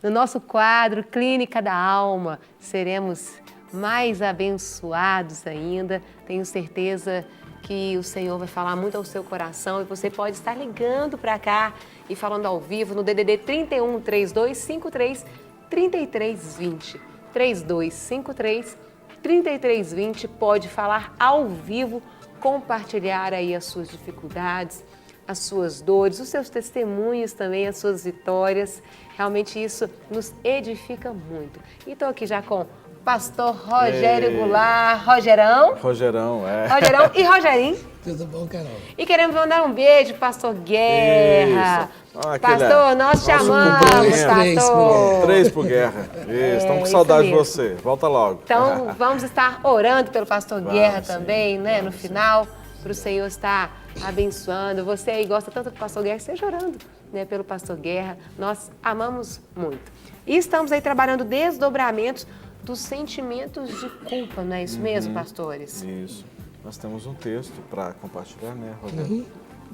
no nosso quadro Clínica da Alma. Seremos mais abençoados ainda. Tenho certeza que o Senhor vai falar muito ao seu coração e você pode estar ligando para cá e falando ao vivo no DDD 31 3253 3320. 3253 3320, pode falar ao vivo, compartilhar aí as suas dificuldades, as suas dores, os seus testemunhos também, as suas vitórias. Realmente isso nos edifica muito. E estou aqui já com o pastor Rogério Goulart. Rogerão. Rogerão, é. Rogerão e Rogerinho. Tudo bom, Carol? E queremos mandar um beijo, pastor Guerra. Pastor, nós te amamos, pastor. 3 por Guerra. Isso, estamos com saudade de você. Volta logo. Então, vamos estar orando pelo pastor Guerra também, né? No final, para o Senhor estar abençoando. Você aí gosta tanto do pastor Guerra, esteja orando, né, pelo pastor Guerra. Nós amamos muito. E estamos aí trabalhando desdobramentos dos sentimentos de culpa, não é isso mesmo, pastores? Isso. Nós temos um texto para compartilhar, né, Rogério?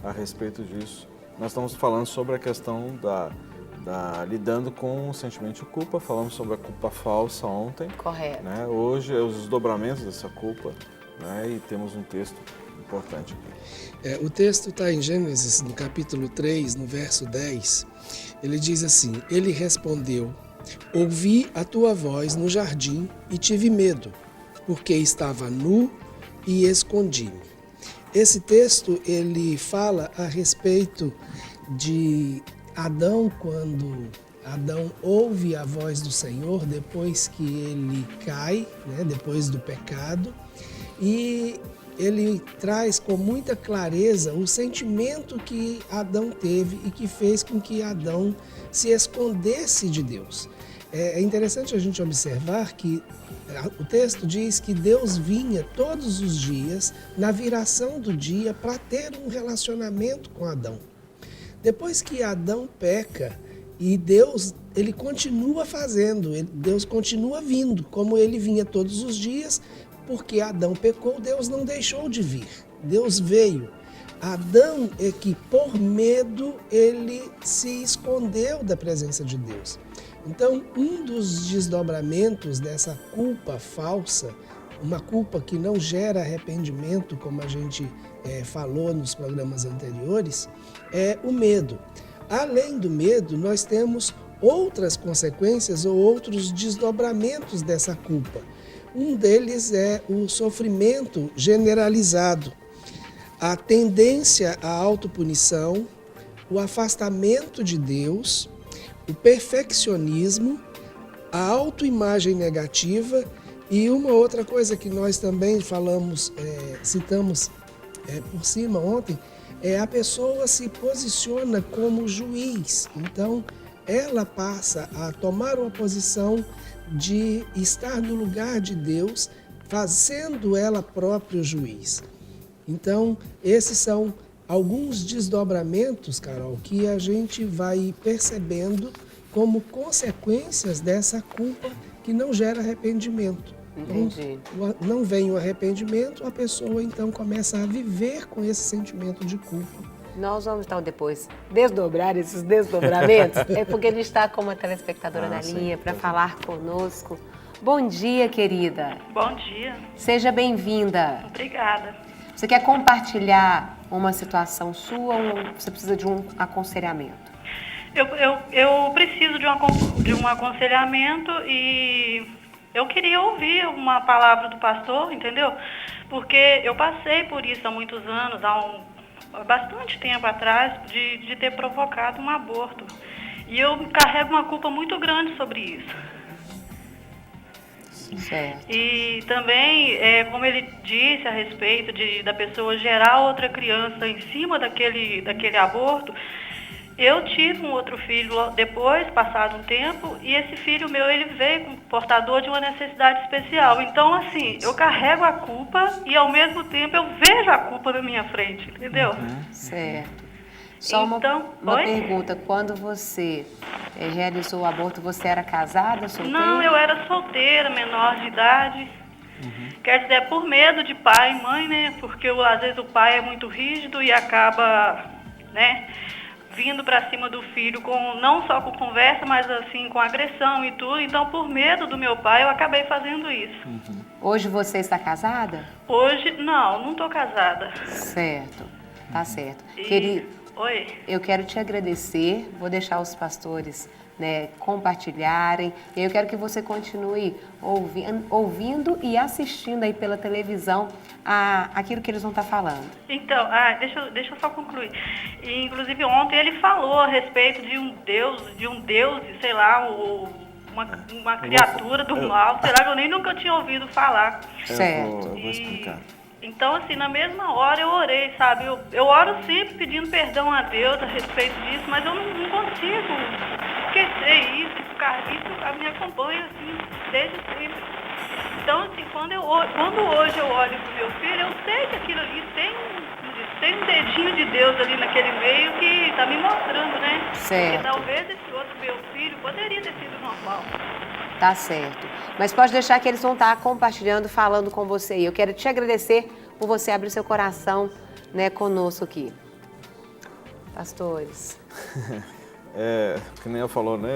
A respeito disso. Nós estamos falando sobre a questão lidando com o sentimento de culpa. Falamos sobre a culpa falsa ontem. Correto. Né? Hoje é os desdobramentos dessa culpa, né? E temos um texto importante aqui. O texto está em Gênesis, no capítulo 3, no verso 10. Ele diz assim: Ele respondeu: ouvi a tua voz no jardim e tive medo, porque estava nu e escondi-me. Esse texto ele fala a respeito de Adão, quando Adão ouve a voz do Senhor depois que ele cai, né, depois do pecado, e ele traz com muita clareza o sentimento que Adão teve e que fez com que Adão se escondesse de Deus. É interessante a gente observar que o texto diz que Deus vinha todos os dias, na viração do dia, para ter um relacionamento com Adão. Depois que Adão peca, e Deus, ele continua fazendo, Deus continua vindo, como ele vinha todos os dias, porque Adão pecou, Deus não deixou de vir, Deus veio. Adão é que, por medo, ele se escondeu da presença de Deus. Então, um dos desdobramentos dessa culpa falsa, uma culpa que não gera arrependimento, como a gente falou nos programas anteriores, é o medo. Além do medo, nós temos outras consequências ou outros desdobramentos dessa culpa. Um deles é o sofrimento generalizado, a tendência à autopunição, o afastamento de Deus, o perfeccionismo, a autoimagem negativa e uma outra coisa que nós também falamos, citamos por cima ontem, a pessoa se posiciona como juiz. Então, ela passa a tomar uma posição de estar no lugar de Deus, fazendo ela própria o juiz. Então, esses são alguns desdobramentos, Carol, que a gente vai percebendo como consequências dessa culpa que não gera arrependimento. Entendi. Então, não vem o arrependimento, a pessoa então começa a viver com esse sentimento de culpa. Nós vamos então depois desdobrar esses desdobramentos, porque ele está com uma telespectadora na linha para falar conosco. Bom dia, querida. Bom dia. Seja bem-vinda. Obrigada. Você quer compartilhar uma situação sua ou você precisa de um aconselhamento? Eu preciso de um aconselhamento e eu queria ouvir uma palavra do pastor, entendeu? Porque eu passei por isso há muitos anos, há bastante tempo atrás, de ter provocado um aborto. E eu carrego uma culpa muito grande sobre isso. Certo. E também, como ele disse a respeito da pessoa gerar outra criança em cima daquele aborto, eu tive um outro filho depois, passado um tempo, e esse filho meu, ele veio com portador de uma necessidade especial. Então, assim, eu carrego a culpa e, ao mesmo tempo, eu vejo a culpa na minha frente, entendeu? Certo. Só então, uma pergunta, quando você realizou o aborto, você era casada, solteira? Não, eu era solteira, menor de idade. Quer dizer, por medo de pai e mãe, né? Porque às vezes o pai é muito rígido e acaba, né, vindo para cima do filho, não só com conversa, mas assim com agressão e tudo. Então, por medo do meu pai, eu acabei fazendo isso. Hoje você está casada? Hoje, não estou casada. Certo, tá certo. Oi? Eu quero te agradecer, vou deixar os pastores, né, compartilharem. E eu quero que você continue ouvindo e assistindo aí pela televisão aquilo que eles vão estar falando. Então, deixa eu só concluir. E, inclusive, ontem ele falou a respeito de um deus, sei lá, uma criatura do mal, sei lá, que eu nunca tinha ouvido falar. Certo. Eu vou explicar. Então, assim, na mesma hora eu orei, sabe? Eu oro sempre pedindo perdão a Deus a respeito disso, mas eu não consigo esquecer isso, isso me acompanha, assim, desde sempre. Então, assim, quando hoje eu olho pro meu filho, eu sei que aquilo ali tem um dedinho de Deus ali naquele meio que tá me mostrando, né? Certo. Porque talvez esse outro meu filho poderia ter sido normal. Tá certo. Mas pode deixar que eles vão estar compartilhando, falando com você. E eu quero te agradecer por você abrir seu coração, né, conosco aqui. Pastores. Que nem eu falou, né?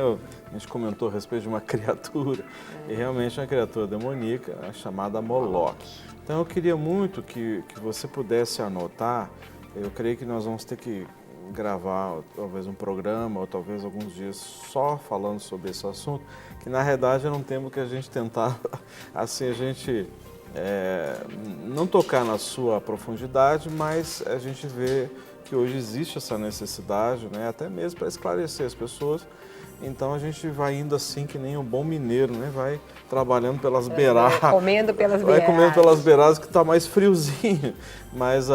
A gente comentou a respeito de uma criatura. E realmente é uma criatura demoníaca chamada Moloque. Então eu queria muito que você pudesse anotar. Eu creio que nós vamos ter que gravar talvez um programa ou talvez alguns dias só falando sobre esse assunto, que na realidade era um tema que a gente tentava, assim, a gente não tocar na sua profundidade, mas a gente vê que hoje existe essa necessidade, né, até mesmo para esclarecer as pessoas. Então a gente vai indo assim que nem um bom mineiro, né? Vai trabalhando pelas beiradas. Comendo pelas beiradas. Vai comendo pelas beiradas que está mais friozinho. Mas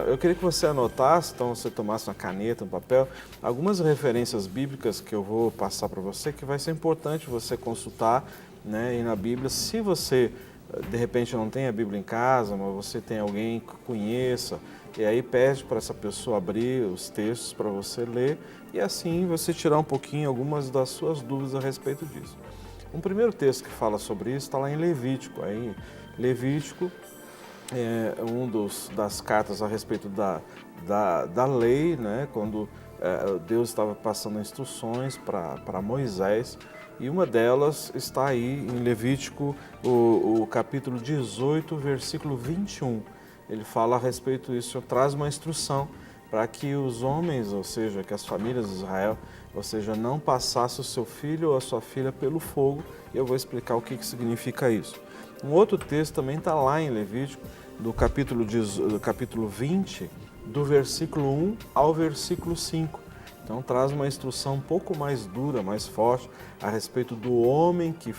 eu queria que você anotasse, então você tomasse uma caneta, um papel, algumas referências bíblicas que eu vou passar para você, que vai ser importante você consultar, né, e na Bíblia. Se você, de repente, não tem a Bíblia em casa, mas você tem alguém que conheça, e aí pede para essa pessoa abrir os textos para você ler e assim você tirar um pouquinho algumas das suas dúvidas a respeito disso. Um primeiro texto que fala sobre isso está lá em Levítico. Aí, Levítico é das cartas a respeito da lei, né? Quando Deus estava passando instruções para Moisés, e uma delas está aí em Levítico, o capítulo 18, versículo 21. Ele fala a respeito disso, traz uma instrução para que os homens, ou seja, que as famílias de Israel, ou seja, não passasse o seu filho ou a sua filha pelo fogo, e eu vou explicar o que significa isso. Um outro texto também está lá em Levítico, do capítulo 20, do versículo 1 ao versículo 5. Então traz uma instrução um pouco mais dura, mais forte, a respeito do homem que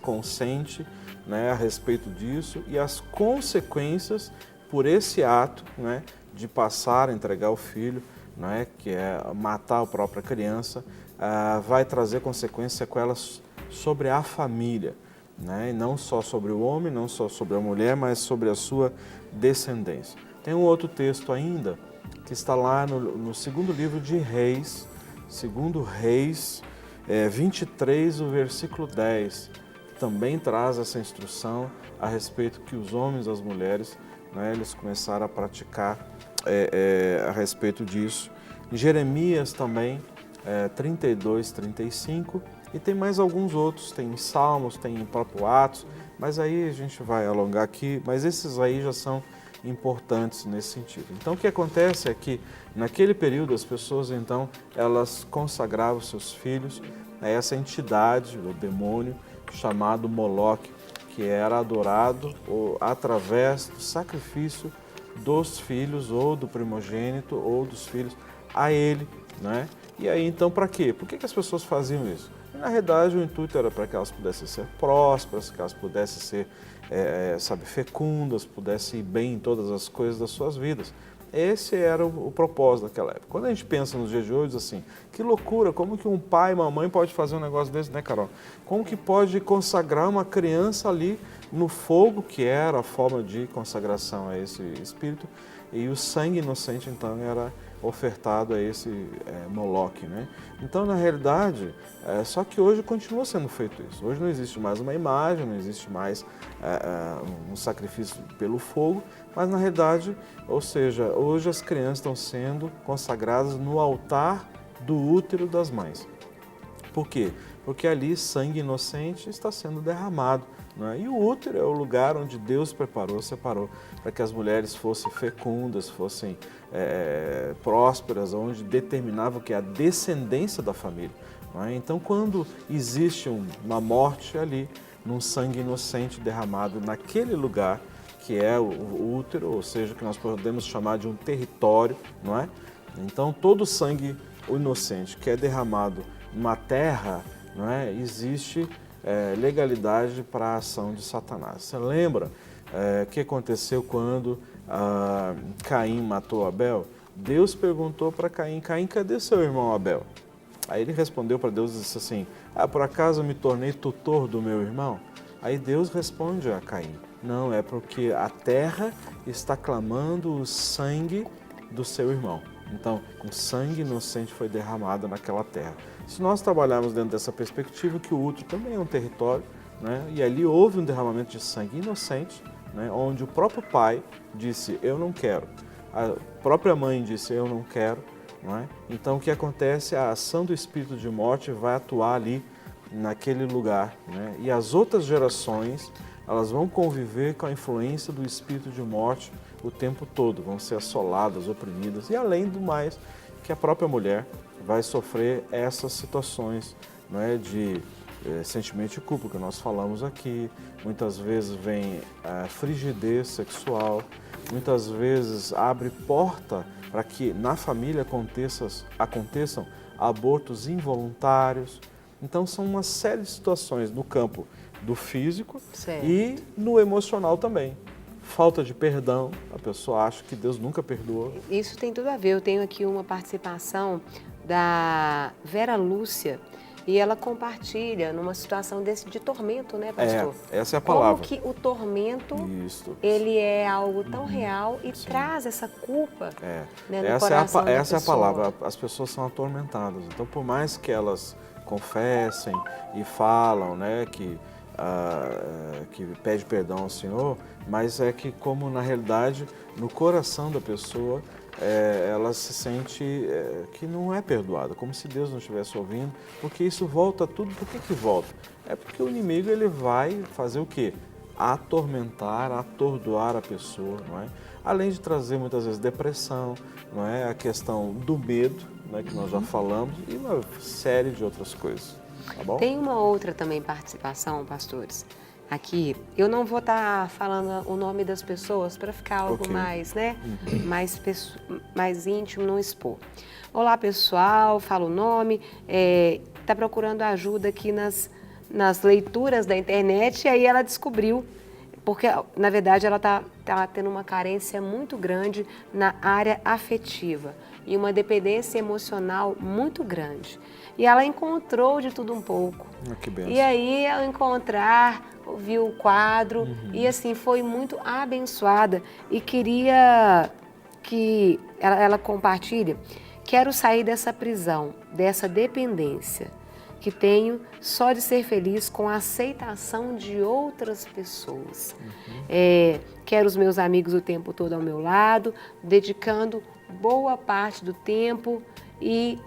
consente, né, a respeito disso e as consequências por esse ato, né, de passar, entregar o filho, né, que é matar a própria criança, vai trazer consequências, sequelas sobre a família, né, e não só sobre o homem, não só sobre a mulher, mas sobre a sua descendência. Tem um outro texto ainda, que está lá no segundo livro de Reis, segundo Reis 23, o versículo 10, também traz essa instrução a respeito que os homens e as mulheres, né, eles começaram a praticar a respeito disso. Em Jeremias também, 32, 35, e tem mais alguns outros, tem em Salmos, tem em próprio Atos, mas aí a gente vai alongar aqui, mas esses aí já são importantes nesse sentido. Então o que acontece é que naquele período as pessoas então elas consagravam seus filhos a essa entidade, o demônio chamado Moloque, que era adorado através do sacrifício dos filhos ou do primogênito ou dos filhos a ele, né? E aí então para quê? Por que as pessoas faziam isso? E, na realidade o intuito era para que elas pudessem ser prósperas, que elas pudessem ser fecundas, pudessem ir bem em todas as coisas das suas vidas. Esse era o propósito daquela época. Quando a gente pensa nos dias de hoje, assim, que loucura, como que um pai e uma mãe pode fazer um negócio desse, né, Carol? Como que pode consagrar uma criança ali no fogo, que era a forma de consagração a esse espírito, e o sangue inocente, então, era ofertado a esse Moloque, né? Então, na realidade, só que hoje continua sendo feito isso. Hoje não existe mais uma imagem, não existe mais um sacrifício pelo fogo, mas na realidade, ou seja, hoje as crianças estão sendo consagradas no altar do útero das mães. Por quê? Porque ali sangue inocente está sendo derramado. Né? E o útero é o lugar onde Deus preparou, separou, para que as mulheres fossem fecundas, fossem prósperas, onde determinava que a descendência da família. Né? Então, quando existe uma morte ali, num sangue inocente derramado naquele lugar, que é o útero, ou seja, que nós podemos chamar de um território, não é? Então, todo sangue inocente que é derramado numa terra, não é? Existe legalidade para a ação de Satanás. Você lembra o que aconteceu quando Caim matou Abel? Deus perguntou para Caim: Caim, cadê seu irmão Abel? Aí ele respondeu para Deus e disse assim: por acaso eu me tornei tutor do meu irmão? Aí Deus responde a Caim: não, é porque a terra está clamando o sangue do seu irmão. Então, um sangue inocente foi derramado naquela terra. Se nós trabalharmos dentro dessa perspectiva, que o útero também é um território, né? E ali houve um derramamento de sangue inocente, né? Onde o próprio pai disse: eu não quero. A própria mãe disse: eu não quero. Não é? Então, o que acontece? A ação do espírito de morte vai atuar ali, naquele lugar. Né? E as outras gerações, elas vão conviver com a influência do espírito de morte o tempo todo, vão ser assoladas, oprimidas, e além do mais, que a própria mulher vai sofrer essas situações, não é, de sentimento de culpa que nós falamos aqui. Muitas vezes vem frigidez sexual, muitas vezes abre porta para que na família aconteçam abortos involuntários. Então são uma série de situações no campo do físico, certo, e no emocional também. Falta de perdão, a pessoa acha que Deus nunca perdoou. Isso tem tudo a ver. Eu tenho aqui uma participação da Vera Lúcia e ela compartilha numa situação de tormento, né, pastor? Essa é a palavra. Como que o tormento, ele é algo tão real e traz essa culpa, né, no coração da pessoa. Essa é a palavra. As pessoas são atormentadas. Então, por mais que elas confessem e falam, né, que pede perdão ao Senhor, mas é que, como na realidade, no coração da pessoa, ela se sente que não é perdoada, como se Deus não estivesse ouvindo, porque isso volta tudo. Por que volta? É porque o inimigo ele vai fazer o quê? Atormentar, atordoar a pessoa, não é? Além de trazer muitas vezes depressão, não é? A questão do medo, né, que nós já falamos, e uma série de outras coisas. Tá bom? Tem uma outra também participação, pastores. Aqui, eu não vou estar falando o nome das pessoas para ficar algo mais, né, mais íntimo, não expor. Olá, pessoal, fala o nome, está procurando ajuda aqui nas leituras da internet, e aí ela descobriu, porque na verdade ela está tendo uma carência muito grande na área afetiva e uma dependência emocional muito grande. E ela encontrou de tudo um pouco. Que benção. E aí, ao encontrar, viu o quadro e assim, foi muito abençoada e queria que ela compartilhe: quero sair dessa prisão, dessa dependência que tenho só de ser feliz com a aceitação de outras pessoas. Quero os meus amigos o tempo todo ao meu lado, dedicando boa parte do tempo e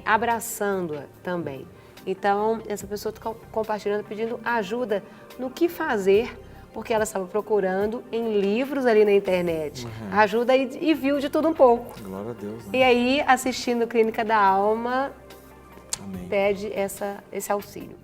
abraçando-a também. Então, essa pessoa está compartilhando, pedindo ajuda no que fazer, porque ela estava procurando em livros ali na internet. Ajuda e viu de tudo um pouco. Glória a Deus. Né? E aí, assistindo Clínica da Alma, amém, pede esse auxílio.